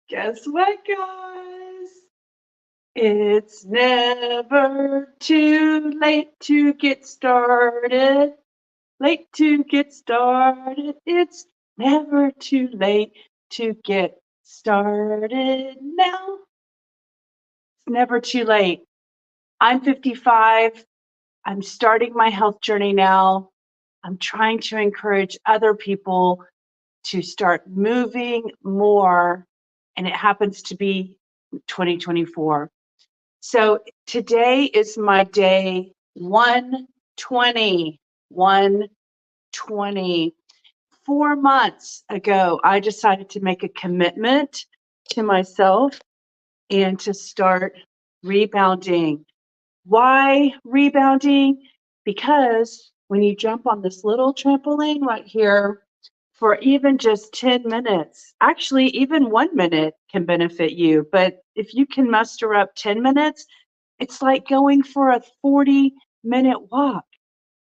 Guess what, guys? It's never too late to get started. Late to get started. It's never too late to get started now. It's never too late. I'm 55. I'm starting my health journey now. I'm trying to encourage other people to start moving more, and it happens to be 2024. So today is my day 120. 120. 4 months ago, I decided to make a commitment to myself and to start rebounding. Why rebounding? Because when you jump on this little trampoline right here, for even just 10 minutes, actually, even 1 minute can benefit you. But if you can muster up 10 minutes, it's like going for a 40-minute walk.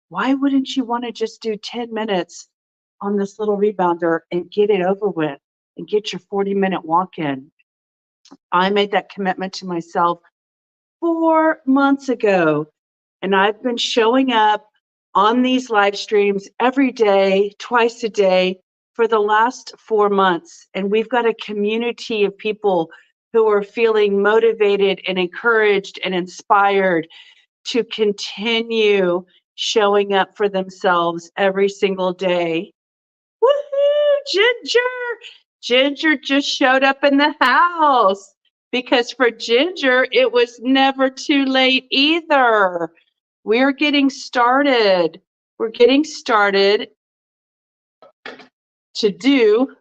Why wouldn't you want to just do 10 minutes on this little rebounder and get it over with and get your 40-minute walk in? I made that commitment to myself 4 months ago, and I've been showing up on these live streams every day, twice a day, for the last 4 months. And we've got a community of people who are feeling motivated and encouraged and inspired to continue showing up for themselves every single day. Woohoo, Ginger! Ginger just showed up in the house because for Ginger, it was never too late either. We're getting started. We're getting started to do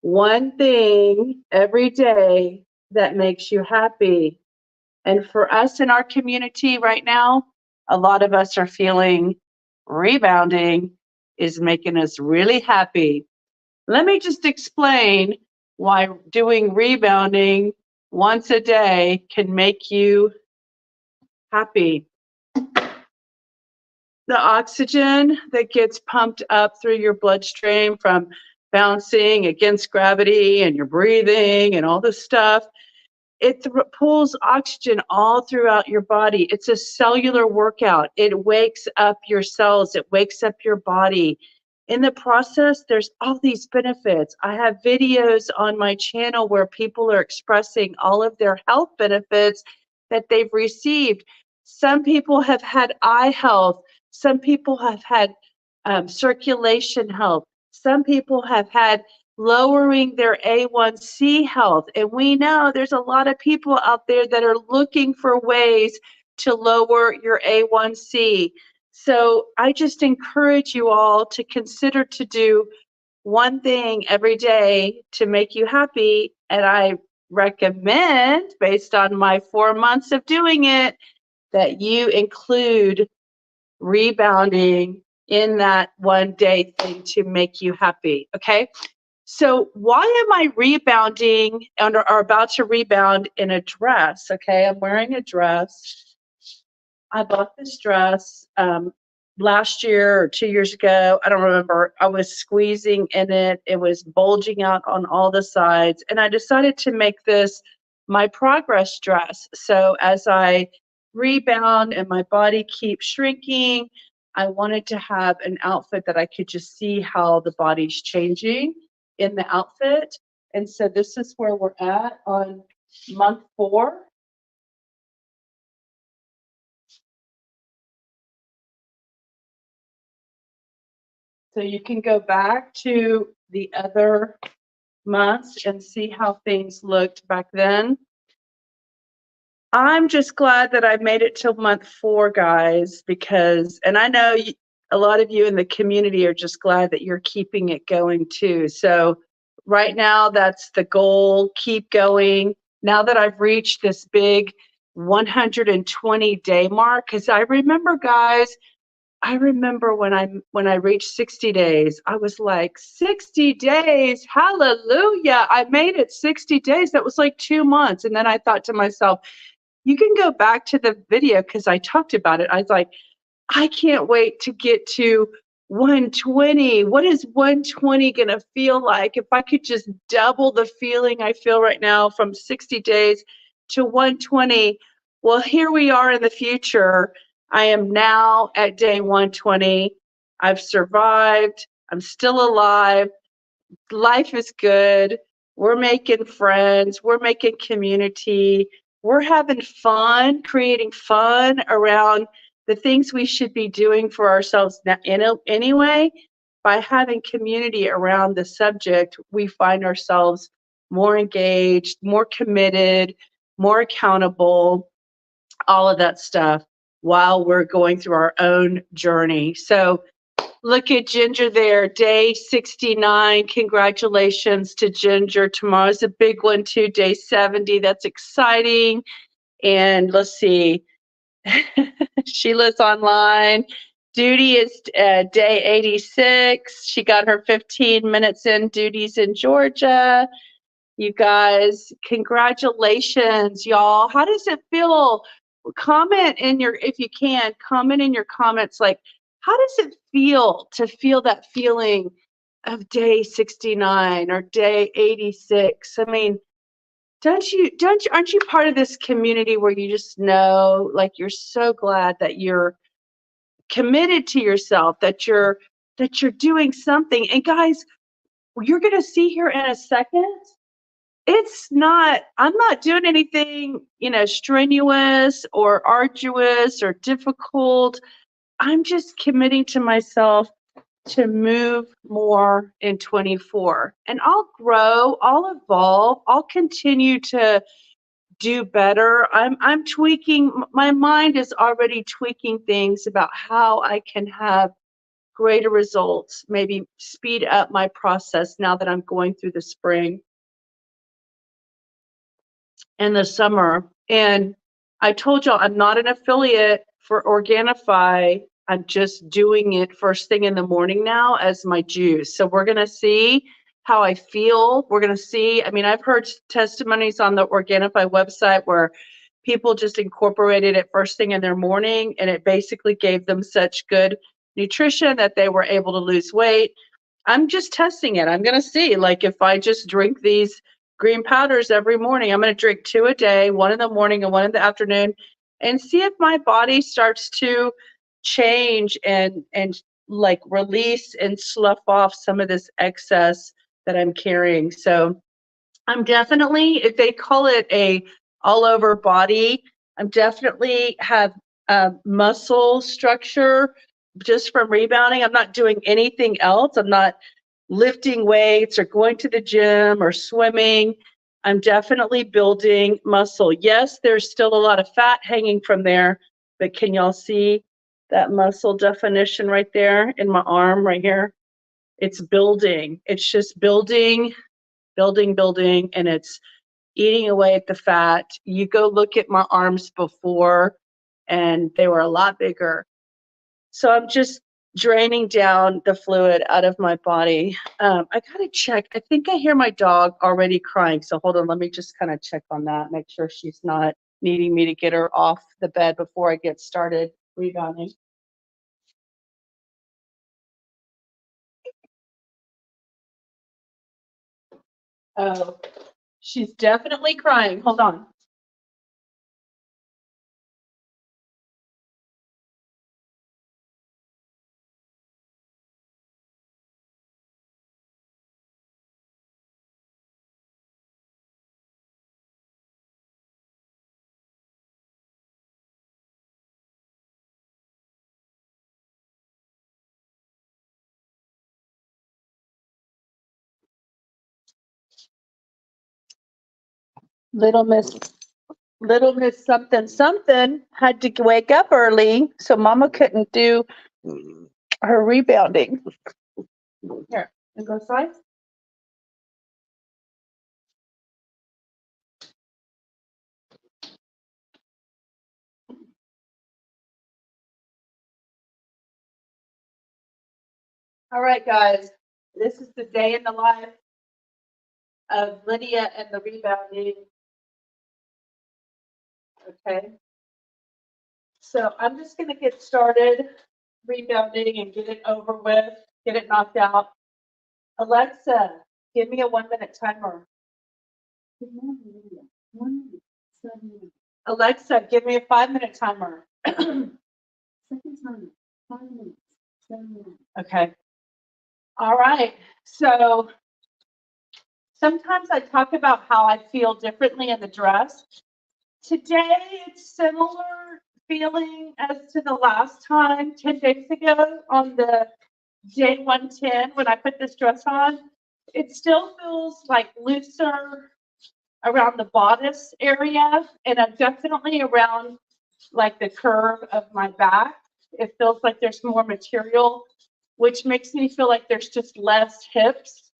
one thing every day that makes you happy. And for us in our community right now, a lot of us are feeling rebounding is making us really happy. Let me just explain why doing rebounding once a day can make you happy. The oxygen that gets pumped up through your bloodstream from bouncing against gravity and your breathing and all this stuff, it pulls oxygen all throughout your body. It's a cellular workout. It wakes up your cells. It wakes up your body. In the process, there's all these benefits. I have videos on my channel where people are expressing all of their health benefits that they've received. Some people have had eye health. Some people have had circulation health. Some people have had lowering their A1C health. And we know there's a lot of people out there that are looking for ways to lower your A1C. So I just encourage you all to consider to do one thing every day to make you happy. And I recommend, based on my 4 months of doing it, that you include rebounding in that one day thing to make you happy. Okay. So why am I rebounding or about to rebound in a dress? Okay, I'm wearing a dress. I bought this dress last year or 2 years ago. I don't remember. I was squeezing in it. It was bulging out on all the sides. And I decided to make this my progress dress. So as I rebound and my body keeps shrinking, I wanted to have an outfit that I could just see how the body's changing in the outfit. And so this is where we're at on month 4. So you can go back to the other months and see how things looked back then. I'm just glad that I made it till month 4, guys, because, and I know a lot of you in the community are just glad that you're keeping it going too. So right now, that's the goal. Keep going. Now that I've reached this big 120-day mark, because I remember, guys, I remember when I reached 60 days, I was like, 60 days, hallelujah. I made it 60 days. That was like 2 months. And then I thought to myself, you can go back to the video because I talked about it. I was like, I can't wait to get to 120. What is 120 going to feel like? If I could just double the feeling I feel right now from 60 days to 120. Well, here we are in the future. I am now at day 120. I've survived. I'm still alive. Life is good. We're making friends. We're making community. We're having fun, creating fun around the things we should be doing for ourselves anyway. By having community around the subject, we find ourselves more engaged, more committed, more accountable, all of that stuff while we're going through our own journey. So look at Ginger there, day 69. Congratulations to Ginger. Tomorrow's a big one too, day 70. That's exciting. And let's see, Sheila's online. Duty is day 86. She got her 15 minutes in. Duty's in Georgia. You guys, congratulations, y'all. How does it feel? Comment in your, if you can, comment in your comments, like, how does it feel to feel that feeling of day 69 or day 86? I mean, aren't you part of this community where you just know, like, you're so glad that you're committed to yourself, that you're doing something. And guys, you're going to see here in a second, I'm not doing anything, strenuous or arduous or difficult. I'm just committing to myself to move more in 24. And I'll grow, I'll evolve, I'll continue to do better. I'm tweaking, my mind is already tweaking things about how I can have greater results, maybe speed up my process now that I'm going through the spring and the summer. And I told y'all I'm not an affiliate for Organifi. I'm just doing it first thing in the morning now as my juice. So we're going to see how I feel. We're going to see. I mean, I've heard testimonies on the Organifi website where people just incorporated it first thing in their morning, and it basically gave them such good nutrition that they were able to lose weight. I'm just testing it. I'm going to see, like, if I just drink these green powders every morning, I'm going to drink 2 a day, 1 in the morning and 1 in the afternoon, and see if my body starts to change and like release and slough off some of this excess that I'm carrying. So I'm definitely, if they call it a all over body, I'm definitely have muscle structure just from rebounding. I'm not doing anything else. I'm not lifting weights or going to the gym or swimming. I'm definitely building muscle. Yes, there's still a lot of fat hanging from there, but can y'all see that muscle definition right there in my arm right here? It's building. It's just building, building, and it's eating away at the fat. You go look at my arms before, and they were a lot bigger. So I'm just draining down the fluid out of my body. I gotta check. I think I hear my dog already crying. So hold on, let me just kind of check on that, make sure she's not needing me to get her off the bed before I get started rebounding. Oh, she's definitely crying. Hold on. Little Miss something something had to wake up early, so Mama couldn't do her rebounding. Here, and go inside. All right, guys, this is the day in the life of Lydia and the rebounding. Okay, so I'm just going to get started. rebounding and get it over with, get it knocked out. Alexa, give me a 1-minute timer. Good morning, Lydia. 1 minute, 7 minutes. Alexa, give me a 5-minute timer. Second timer, 5 minutes, 7 minutes. Okay. All right. So sometimes I talk about how I feel differently in the dress. Today, it's similar feeling as to the last time, 10 days ago, on the day 110 when I put this dress on. It still feels like looser around the bodice area, and I'm definitely around like the curve of my back. It feels like there's more material, which makes me feel like there's just less hips,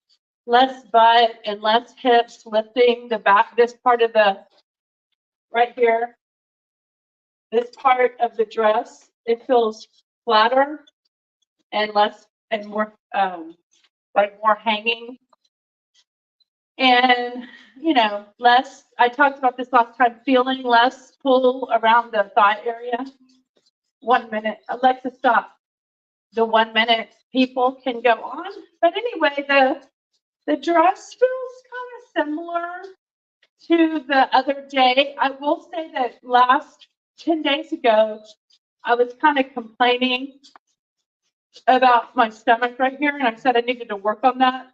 less butt, and less hips lifting the back, this part of the, right here, this part of the dress. It feels flatter and less and more like more hanging. And, you know, less, I talked about this last time, feeling less pull around the thigh area. 1 minute. Alexa, stop. The 1 minute people can go on. But anyway, the dress feels kind of similar to the other day. I will say that last 10 days ago, I was kind of complaining about my stomach right here, and I said I needed to work on that.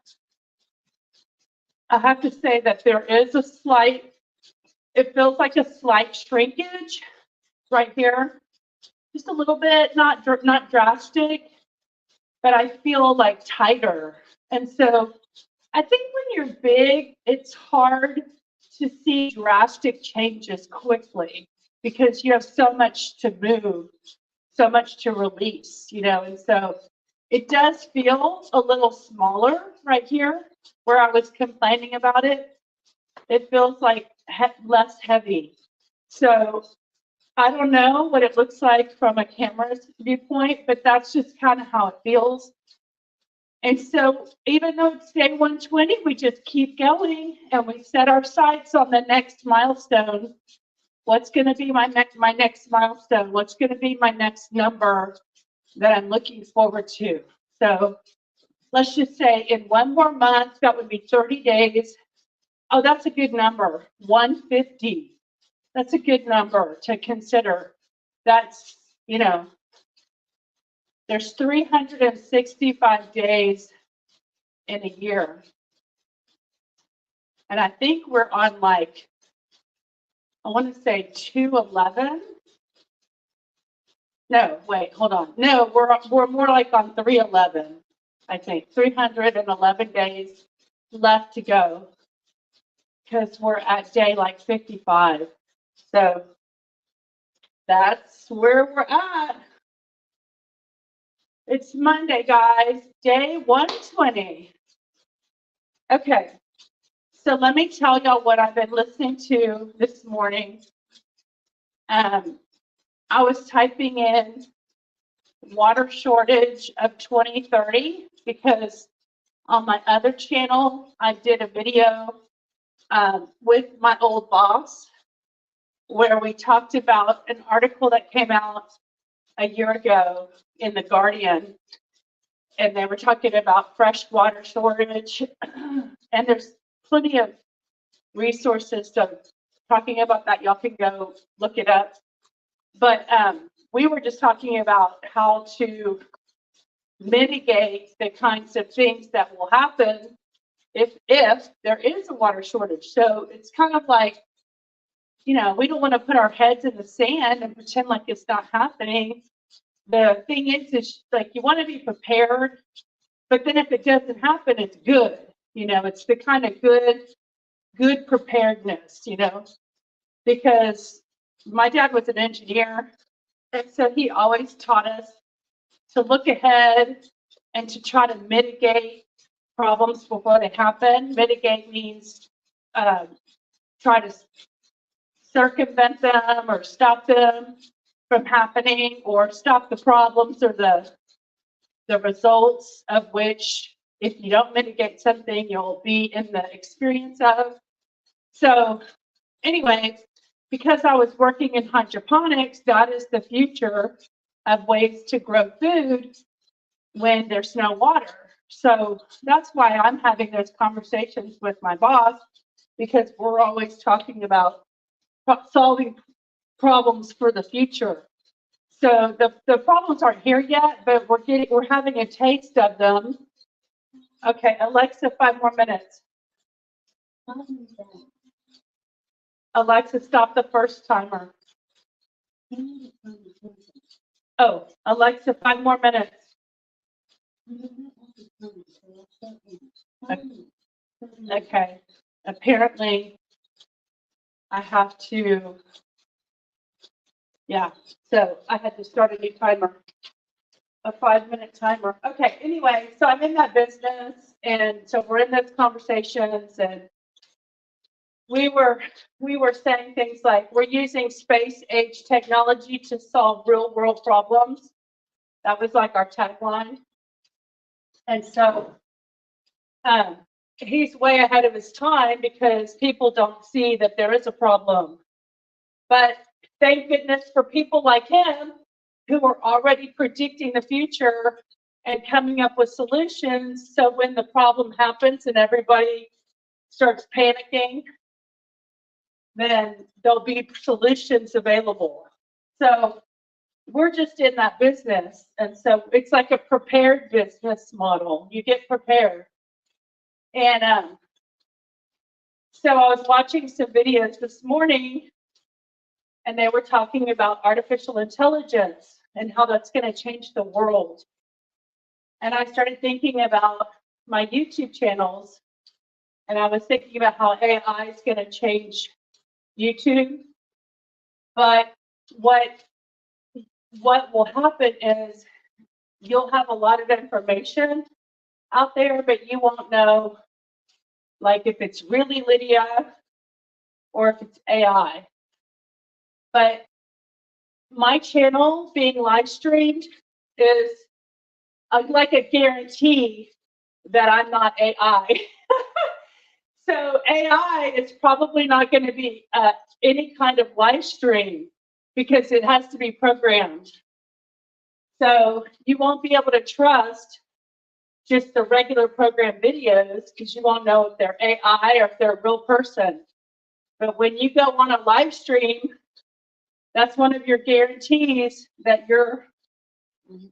I have to say that there is a slight, it feels like a slight shrinkage right here. Just a little bit, not drastic, but I feel like tighter. And so I think when you're big, it's hard to see drastic changes quickly because you have so much to move, so much to release, you know, and so it does feel a little smaller right here where I was complaining about it. It feels like less heavy. So I don't know what it looks like from a camera's viewpoint, but that's just kind of how it feels. And so even though it's day 120, we just keep going and we set our sights on the next milestone. What's going to be my next milestone? What's going to be my next number that I'm looking forward to? So let's just say in 1 more month, that would be 30 days. Oh, that's a good number, 150. That's a good number to consider. That's, you know, there's 365 days in a year. And I think we're on like, I want to say 211. No, wait, hold on. No, we're more like on 311. I think 311 days left to go because we're at day like 55. So that's where we're at. It's Monday, guys, day 120. Okay, so let me tell y'all what I've been listening to this morning. I was typing in water shortage of 2030 because on my other channel, I did a video with my old boss where we talked about an article that came out a year ago in The Guardian. And they were talking about fresh water shortage. And there's plenty of resources talking about that. Y'all can go look it up. But we were just talking about how to mitigate the kinds of things that will happen if there is a water shortage. So it's kind of like, you know, we don't want to put our heads in the sand and pretend like it's not happening. The thing is like you want to be prepared, but then if it doesn't happen, it's good. You know, it's the kind of good preparedness, you know, because my dad was an engineer, and so he always taught us to look ahead and to try to mitigate problems before they happen. Mitigate means try to circumvent them or stop them from happening or stop the problems or the results of which, if you don't mitigate something, you'll be in the experience of. So anyway, because I was working in hydroponics, that is the future. of ways to grow food when there's no water. So that's why I'm having those conversations with my boss, because we're always talking about solving problems for the future. So the problems aren't here yet, but we're having a taste of them. Okay, Alexa, 5 more minutes. Bottom down. Alexa, stop the first timer. Hand upon the person. Oh, Alexa, 5 more minutes. Okay. Apparently, I have to, yeah. So I had to start a new timer, a 5-minute timer. Okay. Anyway, so I'm in that business, and so we're in those conversations, and we were saying things like we're using space age technology to solve real world problems. That was like our tagline. And so he's way ahead of his time because people don't see that there is a problem. But thank goodness for people like him who are already predicting the future and coming up with solutions. So when the problem happens and everybody starts panicking, then there'll be solutions available. So we're just in that business. And so it's like a prepared business model. You get prepared. And so I was watching some videos this morning, and they were talking about artificial intelligence and how that's going to change the world. And I started thinking about my YouTube channels, and I was thinking about how AI is going to change YouTube. But what will happen is you'll have a lot of information out there, but you won't know, like, if it's really Lydia or if it's AI. But my channel being live streamed is like a guarantee that I'm not AI. So AI is probably not going to be any kind of live stream because it has to be programmed. So you won't be able to trust just the regular program videos because you won't know if they're AI or if they're a real person. But when you go on a live stream, that's one of your guarantees that you're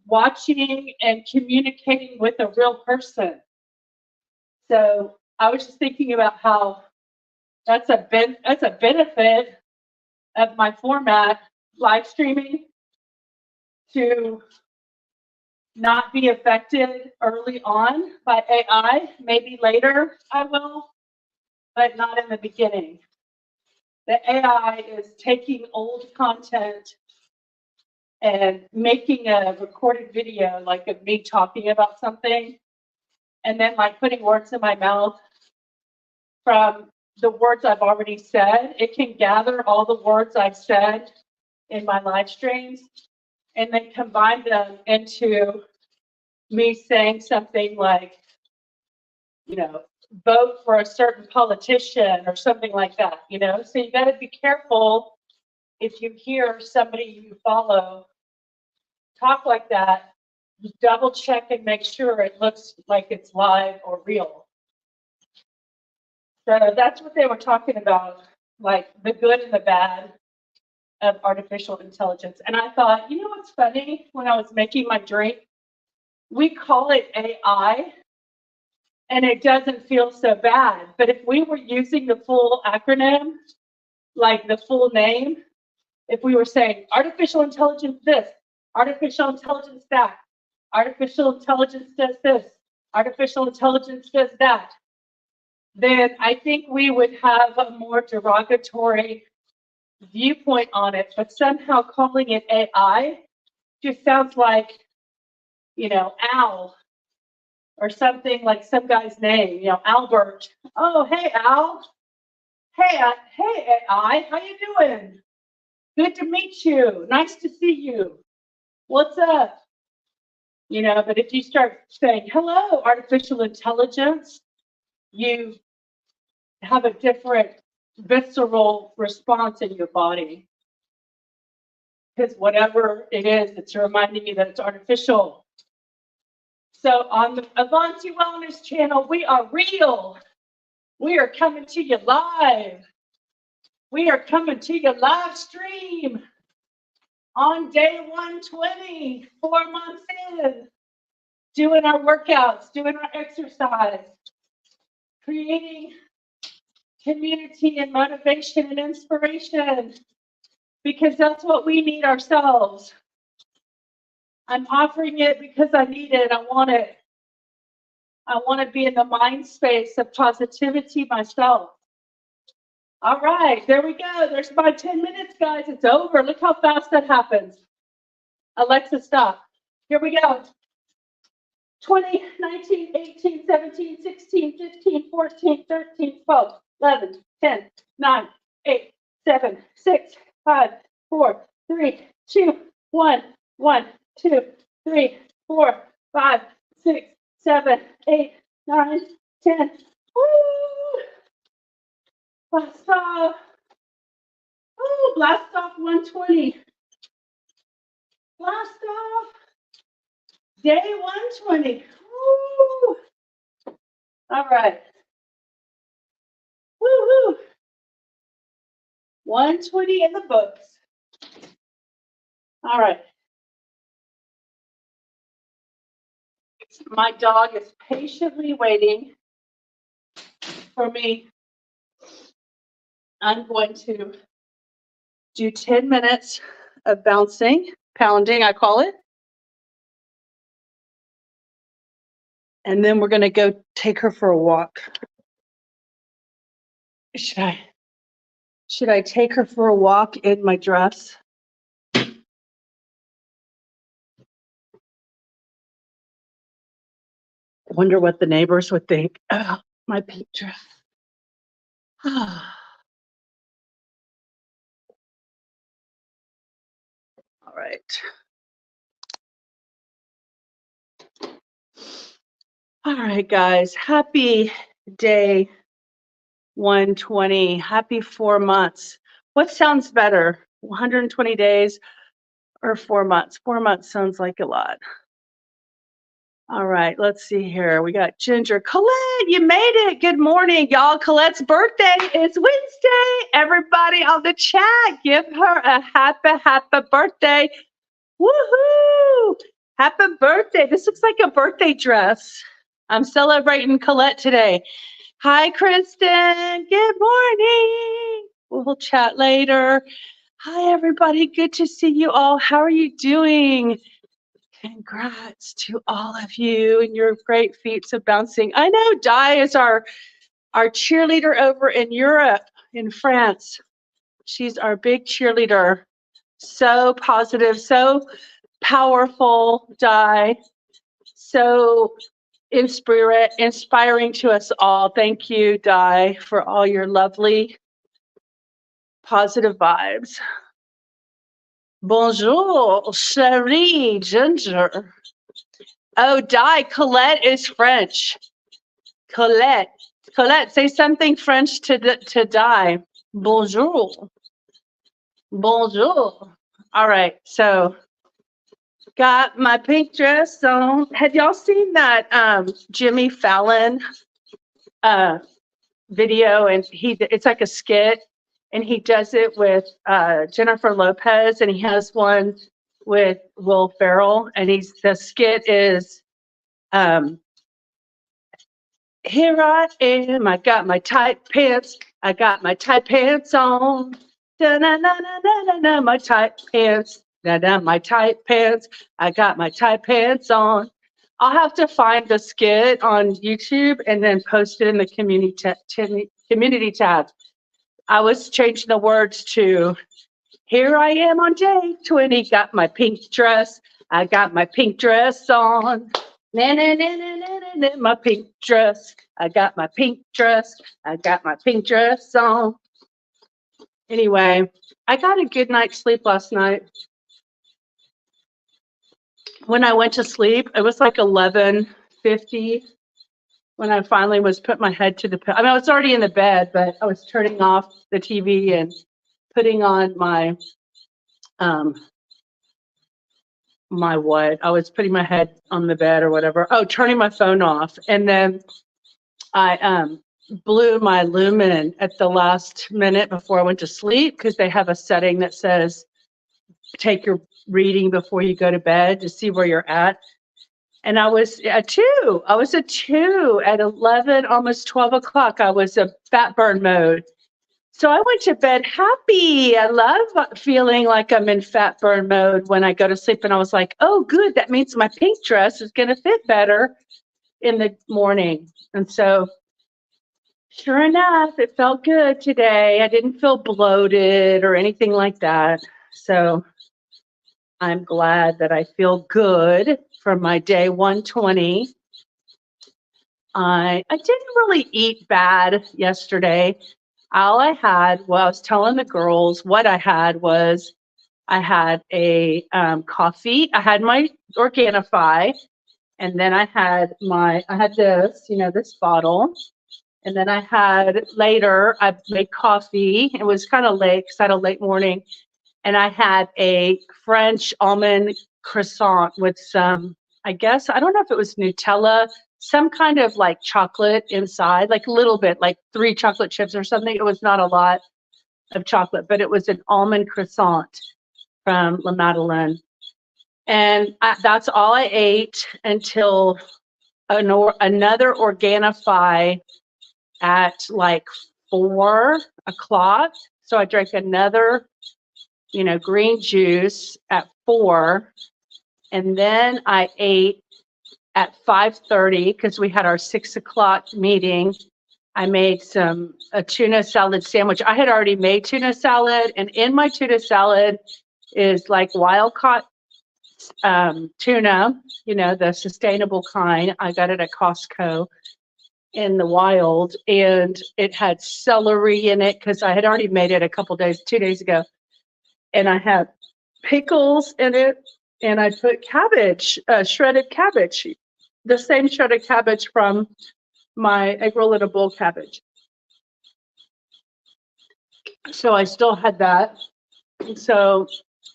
watching and communicating with a real person. So I was just thinking about how that's a benefit of my format, live streaming, to not be affected early on by AI. Maybe later I will, but not in the beginning. The AI is taking old content and making a recorded video, like of me talking about something, and then like putting words in my mouth from the words I've already said. It can gather all the words I've said in my live streams and then combine them into me saying something like, vote for a certain politician or something like that, So you got to be careful if you hear somebody you follow talk like that. You double check and make sure it looks like it's live or real. So that's what they were talking about, like the good and the bad of artificial intelligence. And I thought, you know what's funny? When I was making my drink, we call it AI, and it doesn't feel so bad. But if we were using the full acronym, like the full name, if we were saying artificial intelligence this, artificial intelligence that, artificial intelligence does this, artificial intelligence does that, then I think we would have a more derogatory viewpoint on it. But somehow calling it AI just sounds like, Al, or something like some guy's name, Albert. Oh, hey, Al. Hey, AI, how you doing? Good to meet you. Nice to see you. What's up? But if you start saying, hello, artificial intelligence, you have a different visceral response in your body. because whatever it is, it's reminding me that it's artificial. So on the Avanti Wellness channel, we are real. We are coming to you live. We are coming to you live stream on day 120, 4 months in, doing our workouts, doing our exercise, creating community and motivation and inspiration, because that's what we need ourselves. I'm offering it because I need it. I want it. I want to be in the mind space of positivity myself. All right, there we go. There's my 10 minutes, guys. It's over. Look how fast that happens. Alexa, stop. Here we go. 20, 19, 18, 17, 16, 15, 14, 13, 12, 11, 10, 9, 8, 7, 6, 5, 4, 3, 2, 1, 1, 2, 3, 4, 5, 6, 7, 8, 9, 10. Woo! Blast off. Oh, blast off 120. Blast off. Day 120. Woo! All right. Woo-hoo. 120 in the books. All right. My dog is patiently waiting for me. I'm going to do 10 minutes of bouncing, pounding, I call it. And then we're going to go take her for a walk. Should I take her for a walk in my dress? Wonder what the neighbors would think. Oh, my pink dress. All right. All right, guys. Happy day 120. Happy 4 months. What sounds better, 120 days or 4 months? 4 months sounds like a lot. All right, let's see here. We got Ginger. Colette, you made it. Good morning, y'all. Colette's birthday is Wednesday. Everybody on the chat, give her a happy birthday. Woohoo! Happy birthday. This looks like a birthday dress. I'm celebrating Colette today. Hi, Kristen. Good morning. We'll chat later. Hi, everybody. Good to see you all. How are you doing? Congrats to all of you and your great feats of bouncing. I know Di is our cheerleader over in Europe, in France. She's our big cheerleader. So positive, so powerful, Di. So inspiring to us all. Thank you, Di, for all your lovely, positive vibes. Bonjour, chérie Ginger. Oh, Di, Colette is French. Colette, say something French to Di. Bonjour. Bonjour. All right, so got my pink dress on. Have y'all seen that Jimmy Fallon video? And it's like a skit, and he does it with Jennifer Lopez, and he has one with Will Ferrell, and the skit is here I am, I got my tight pants, I got my tight pants on, da-na-na-na-na-na, my tight pants, da-da, my tight pants, I got my tight pants on. I'll have to find the skit on YouTube and then post it in the community tab. I was changing the words to, here I am on day 20, got my pink dress, I got my pink dress on. Na, na, na, na, na, na, na, my pink dress, I got my pink dress, I got my pink dress on. Anyway, I got a good night's sleep last night. When I went to sleep, it was like 11:50 when I finally was put my head to the pillow. I mean, I was already in the bed, but I was turning off the TV and putting on my I was putting my head on the bed or whatever. Oh, turning my phone off. And then I blew my lumen at the last minute before I went to sleep because they have a setting that says take your reading before you go to bed to see where you're at. And I was at 2. I was at 2 at 11, almost 12 o'clock. I was a fat burn mode. So I went to bed happy. I love feeling like I'm in fat burn mode when I go to sleep. And I was like, oh, good. That means my pink dress is going to fit better in the morning. And so sure enough, it felt good today. I didn't feel bloated or anything like that. So I'm glad that I feel good for my day 120. I didn't really eat bad yesterday. All I had, well, I was telling the girls what I had was I had a coffee. I had my Organifi, and then I had this, this bottle. And then I made coffee. It was kind of late because I had a late morning. And I had a French almond croissant with some, I guess, I don't know if it was Nutella, some kind of like chocolate inside, like a little bit, like 3 chocolate chips or something. It was not a lot of chocolate, but it was an almond croissant from La Madeleine. And that's all I ate until another Organifi at like 4 o'clock. So I drank another, green juice at 4. And then I ate at 5:30 because we had our 6 o'clock meeting. I made a tuna salad sandwich. I had already made tuna salad, and in my tuna salad is like wild caught tuna, the sustainable kind. I got it at Costco in the wild, and it had celery in it because I had already made it 2 days ago. And I had pickles in it, and I put cabbage, shredded cabbage, the same shredded cabbage from my egg roll in a bowl cabbage. So I still had that. So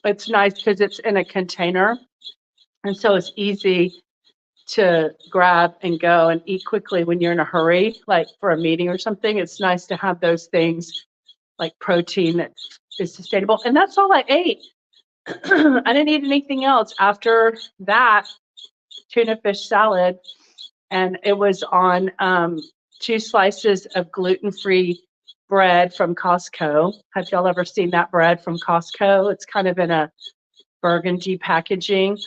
it's nice because it's in a container. And so it's easy to grab and go and eat quickly when you're in a hurry, like for a meeting or something. It's nice to have those things like protein that is sustainable. And that's all I ate. I didn't eat anything else after that tuna fish salad. And it was on 2 slices of gluten-free bread from Costco. Have y'all ever seen that bread from Costco? It's kind of in a burgundy packaging.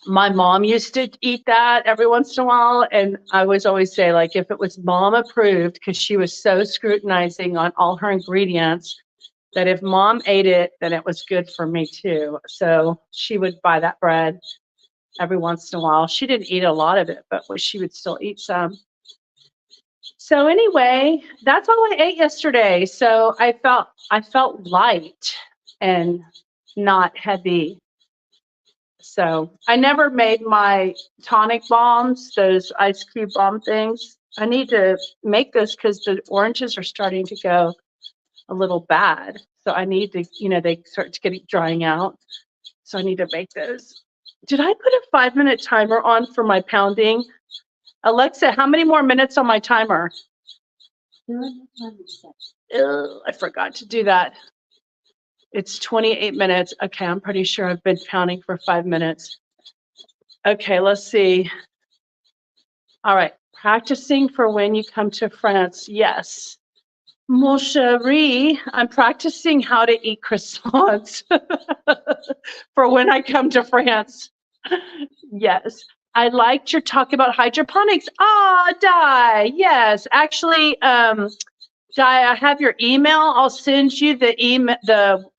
My mom used to eat that every once in a while. And I was always say, like, if it was mom approved, because she was so scrutinizing on all her ingredients, that if mom ate it, then it was good for me too. So she would buy that bread every once in a while. She didn't eat a lot of it, but she would still eat some. So anyway, that's all I ate yesterday. So I felt light and not heavy. So I never made my tonic bombs, those ice cube bomb things. I need to make this because the oranges are starting to go a little bad. So I need to, they start drying out. So I need to make those. Did I put a 5-minute timer on for my pounding? Alexa, how many more minutes on my timer? I forgot to do that. It's 28 minutes. Okay, I'm pretty sure I've been pounding for 5 minutes. Okay, let's see. All right, practicing for when you come to France. Yes. Mon chéri, I'm practicing how to eat croissants for when I come to France. Yes. I liked your talk about hydroponics. Di, yes. Actually, Di, I have your email. I'll send you the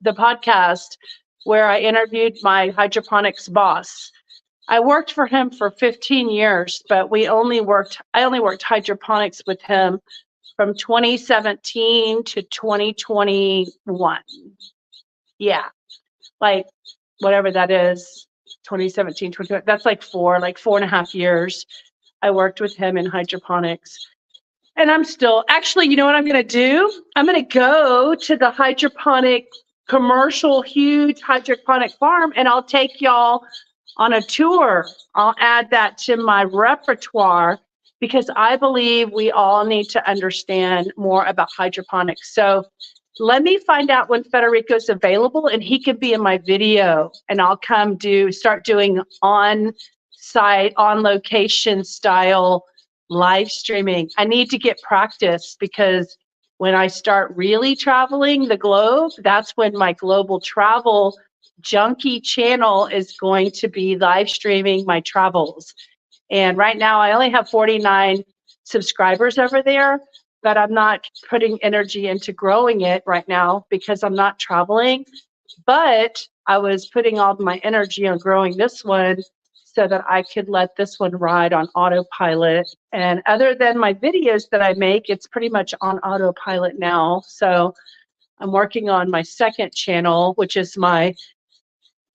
podcast where I interviewed my hydroponics boss. I worked for him for 15 years, but I only worked hydroponics with him from 2017 to 2021. Yeah. Like whatever that is, 2017, 2020, that's like 4.5 years. I worked with him in hydroponics. And I'm still, actually, you know what I'm going to do? I'm going to go to the hydroponic commercial, huge hydroponic farm, and I'll take y'all on a tour. I'll add that to my repertoire because I believe we all need to understand more about hydroponics. So let me find out when Federico's available and he could be in my video, and I'll come start doing on-site, on-location style live streaming. I need to get practice because when I start really traveling the globe, that's when my global travel junkie channel is going to be live streaming my travels. And right now I only have 49 subscribers over there, but I'm not putting energy into growing it right now because I'm not traveling. But I was putting all my energy on growing this one so that I could let this one ride on autopilot. And other than my videos that I make, it's pretty much on autopilot now. So I'm working on my second channel, which is my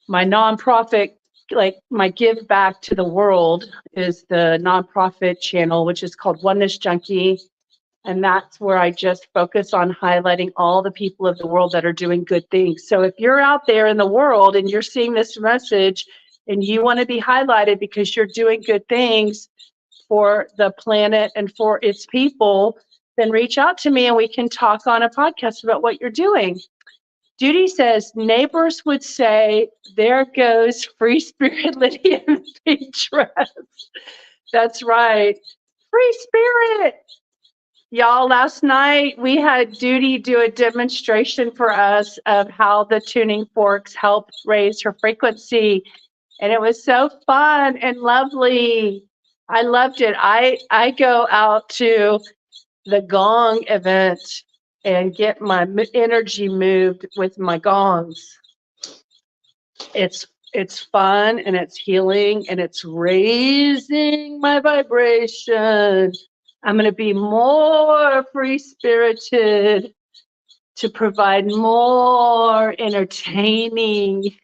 nonprofit, like my give back to the world is the nonprofit channel, which is called Oneness Junkie. And that's where I just focus on highlighting all the people of the world that are doing good things. So if you're out there in the world and you're seeing this message and you want to be highlighted because you're doing good things for the planet and for its people, then reach out to me and we can talk on a podcast about what you're doing. Judy says, neighbors would say, there goes free spirit Lydia in pink dress. That's right. Free spirit. Y'all, last night we had Judy do a demonstration for us of how the tuning forks help raise her frequency. And it was so fun and lovely. I loved it. I go out to the gong event and get my energy moved with my gongs. It's fun and it's healing and it's raising my vibration. I'm going to be more free-spirited to provide more entertaining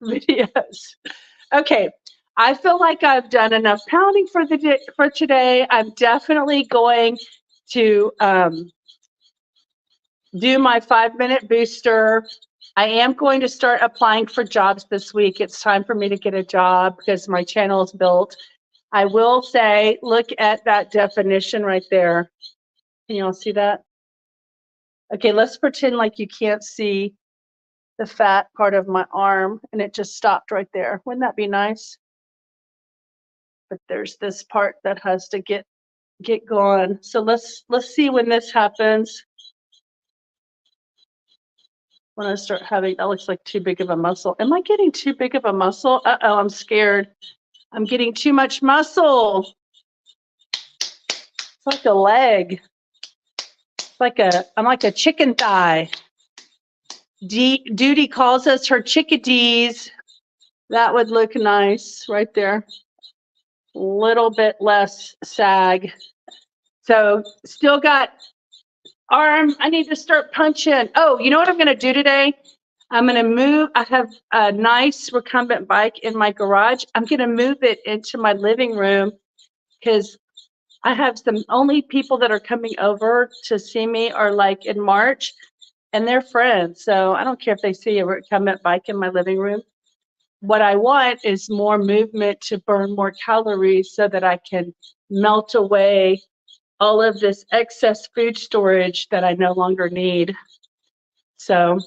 videos. Okay, I feel like I've done enough pounding for today. I'm definitely going to do my 5-minute booster. I am going to start applying for jobs this week. It's time for me to get a job because my channel is built. I will say, look at that definition right there. Can you all see that? Okay, let's pretend like you can't see the fat part of my arm and it just stopped right there. Wouldn't that be nice? But there's this part that has to get going. So let's see when this happens. When I start having, that looks like too big of a muscle. Am I getting too big of a muscle? Uh-oh, I'm scared. I'm getting too much muscle. It's like a leg. I'm like a chicken thigh. Duty calls us her chickadees. That would look nice right there. A little bit less sag. So still got arm. I need to start punching. Oh, you know what I'm going to do today? I'm going to move. I have a nice recumbent bike in my garage. I'm going to move it into my living room because I have some only people that are coming over to see me are like in March and they're friends. So I don't care if they see a recumbent bike in my living room. What I want is more movement to burn more calories so that I can melt away all of this excess food storage that I no longer need. So,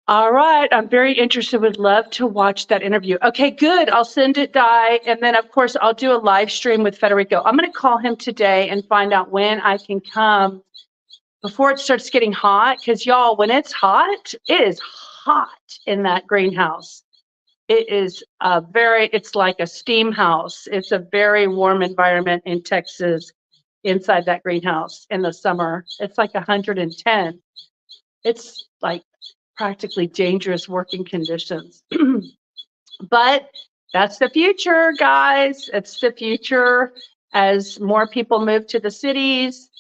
all right, I'm very interested, would love to watch that interview. Okay, good, I'll send it, Di, and then of course I'll do a live stream with Federico. I'm gonna call him today and find out when I can come before it starts getting hot, because y'all, when it's hot, it is hot in that greenhouse. It is it's like a steam house. It's a very warm environment in Texas inside that greenhouse in the summer. It's like 110. It's like practically dangerous working conditions. But that's the future, guys. It's the future as more people move to the cities,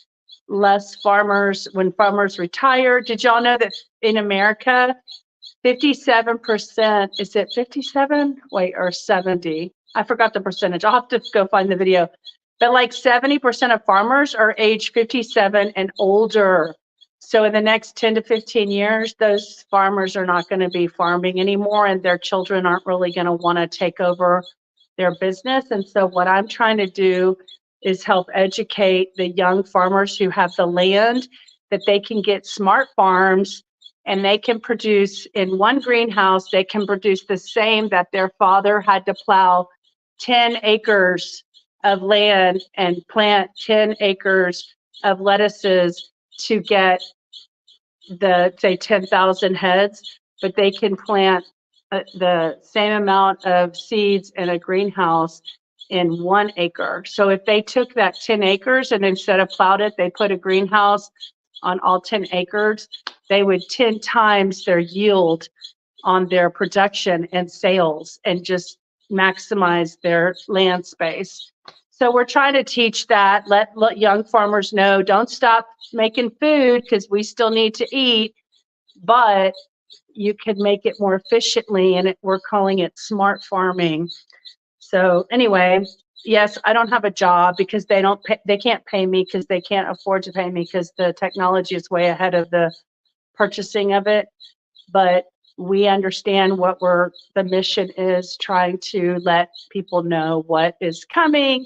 less farmers, when farmers retire. Did y'all know that in America, 57%, is it 57? Wait, or 70? I forgot the percentage. I'll have to go find the video. But like 70% of farmers are age 57 and older. So in the next 10 to 15 years, those farmers are not going to be farming anymore, and their children aren't really going to want to take over their business. And so what I'm trying to do is help educate the young farmers who have the land that they can get smart farms, and they can produce in one greenhouse, they can produce the same that their father had to plow 10 acres of land and plant 10 acres of lettuces to get the, say, 10,000 heads, but they can plant the same amount of seeds in a greenhouse in 1 acre. So if they took that 10 acres and instead of plowed it, they put a greenhouse on all 10 acres, they would 10 times their yield on their production and sales and just maximize their land space. So we're trying to teach that, let young farmers know, don't stop making food because we still need to eat, but you can make it more efficiently, and we're calling it smart farming. So anyway, yes, I don't have a job because they can't pay me because they can't afford to pay me because the technology is way ahead of the purchasing of it. But we understand what the mission is, trying to let people know what is coming.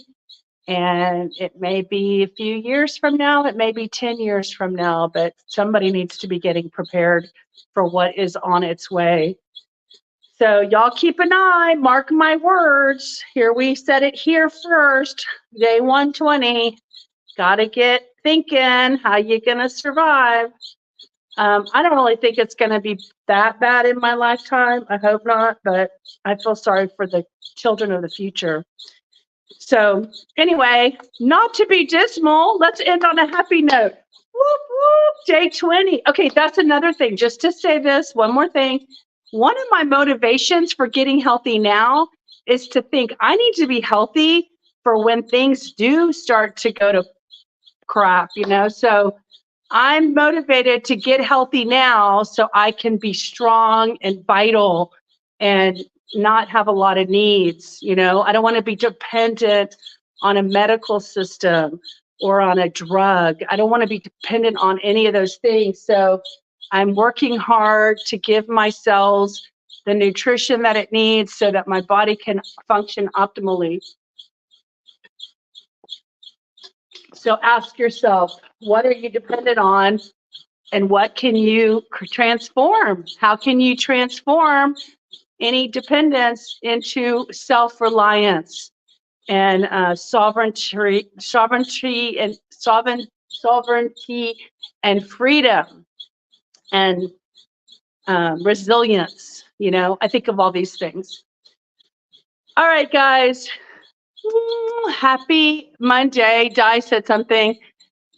And it may be a few years from now, it may be 10 years from now, but somebody needs to be getting prepared for what is on its way. So y'all keep an eye, mark my words. Here, we said it here first, day 120. Gotta get thinking how you gonna survive. I don't really think it's gonna be that bad in my lifetime. I hope not, but I feel sorry for the children of the future. So anyway, not to be dismal, let's end on a happy note. Whoop, whoop, day 20. Okay, that's another thing. Just to say this, one more thing. One of my motivations for getting healthy now is to think I need to be healthy for when things do start to go to crap, So I'm motivated to get healthy now so I can be strong and vital and not have a lot of needs. I don't want to be dependent on a medical system or on a drug. I don't want to be dependent on any of those things. So I'm working hard to give my cells the nutrition that it needs so that my body can function optimally. So ask yourself, what are you dependent on? And what can you transform? How can you transform any dependence into self-reliance and sovereignty and freedom and resilience? I think of all these things. All right, guys. Happy Monday. Di said something.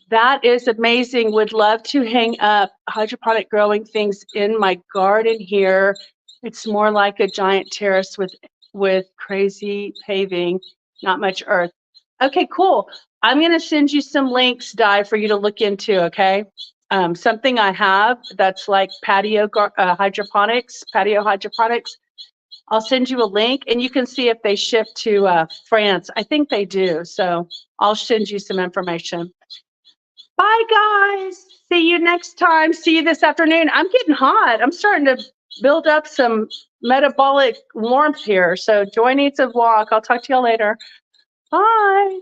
That is amazing. Would love to hang up hydroponic growing things in my garden here. It's more like a giant terrace with crazy paving, not much earth. Okay, cool. I'm going to send you some links, Di, for you to look into, okay? Something I have that's like patio hydroponics. I'll send you a link, and you can see if they ship to France. I think they do, so I'll send you some information. Bye, guys. See you next time. See you this afternoon. I'm getting hot. I'm starting to build up some metabolic warmth here. So Joy needs a walk. I'll talk to y'all later. Bye.